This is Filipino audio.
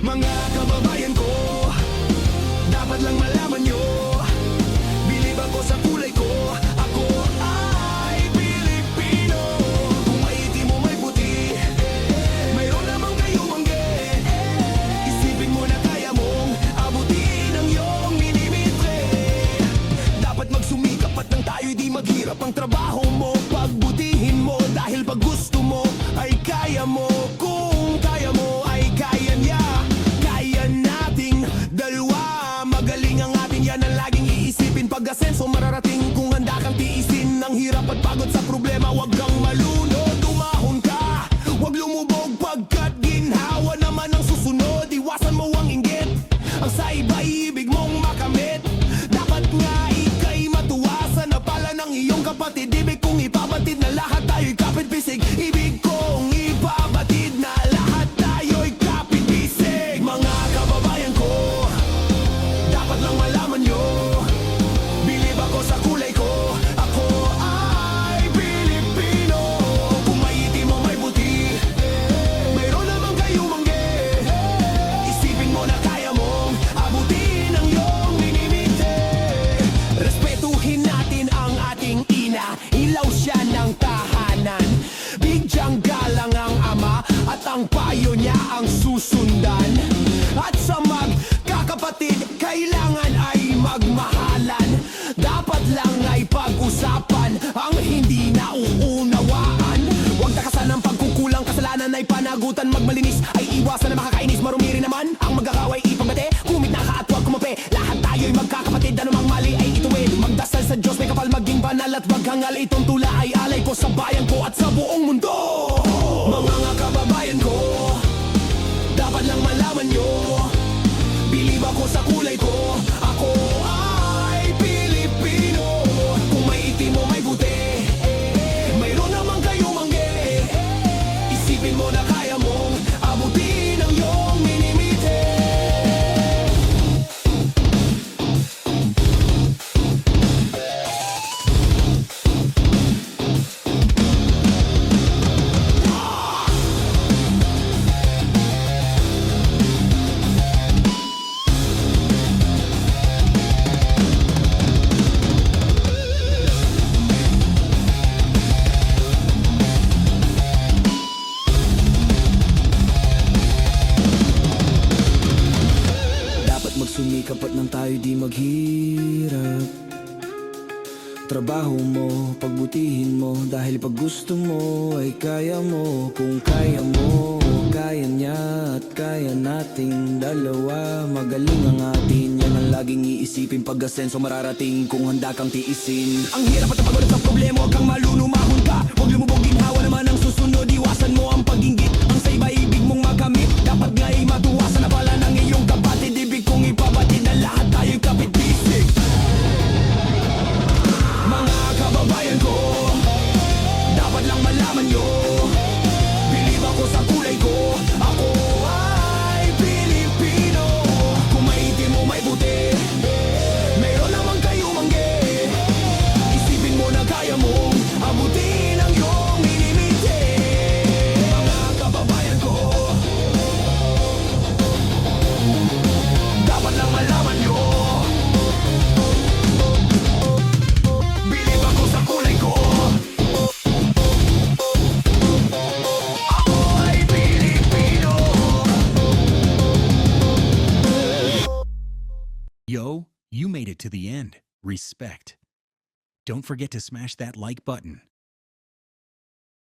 Mga kababayan ko, dapat lang malaman nyo, bilib ako sa kulay ko. Ako ay Pilipino. Kung maitim mo may puti, mayroon namang kayo mangge. Isipin mo na kaya mong abutin ang iyong minimitre. Dapat magsumikap at nang tayo'y di maghirap. Ang trabaho mo, pagbutihin mo, dahil pag gusto mo ay kaya mo. Kung kaya mo ay kaya niya. Kaya nating dalawa. Magaling ang atin, yan ang laging iisipin. Pag-asenso mararating kung handa kang tiisin ang hirap at pagod sa problema. Huwag kang malunod, umahon ka. Huwag lumubog pagkat ginhawa naman ang susunod. Iwasan mo ang inggit, ang sa iba ibig mong makamit. Dapat nga ika'y matuwa sa napala ng iyong kapatid. Ibig kong ipabatid na lahat tayo'y kapit-bisig. Ibig kong ipabatid na lahat tayo'y kapit-bisig. Mga kababayan ko, dapat lang malaman nyo, bilib ako sa kulay ko. Ako ay Pilipino. Kung maitim o may puti, mayroon namang kayo mangge. Isipin mo na kaya mong abutin ang iyong minimite. Respetuhin natin ang ating ina, ilaw siya ng tahanan. Bigyang galang ang ama at ang payo niya ang susundan. At sa magkakapatid, kailangan ay magmahalan. Dapat lang ay pag-usapan ang hindi nauunawaan. Huwag takasan ang pagkukulang, kasalanan ay panagutan. Magmalinis ay iwasan na makakainis. Marumi rin naman ang magkakaway ipagbate. Kumit na ka at huwag kumape, lahat tayo'y magkakapatid. Anumang mali ay ituwid, magdasal sa Diyos, may kapal maging banal at maghangal. Itong tula ay alay ko sa bayan ko at sa buong mundo. Mga kababayan ko, dapat lang malaman nyo, bilib ako sa kulay ko. Ako ay Pilipino. Kung may itim o may puti, mayroon namang kayo mangge. Isipin mo na kaya mong abutin ang iyong minimite. Dapat magsumikap at nang tayo di maghirap. Trabaho mo, pagbutihin mo, dahil pag gusto mo ay kaya mo. Kung kaya mo, kaya niya at kaya nating dalawa. Magaling ang atin, yan ang laging iisipin. Pag-asenso mararating kung handa kang tiisin ang hirap at ang pagod sa problema. Huwag kang malunumahon ka, huwag lumubog, ginhawa naman ang susunod. Iwasan mo ang pag-inggit, ang sa iba ibig mong makamit. Dapat nga ay matuwa sa napala ng iyong kapatid. Ibig kong ipabatid na lahat tayo'y kapit-bisig. Mga kababayan ko, dapat lang malaman nyo, bilib ako sa kulay ko. Ako ay Pilipino. Kung maitim o may puti, mayroon namang kayo mangge. Isipin mo na kaya mong abutin ang iyong minimite. Mga kababayan ko, dapat lang malaman nyo, bilib ako sa kulay ko. Ako ay Pilipino. Yo, you made it to the end. Respect. Don't forget to smash that like button.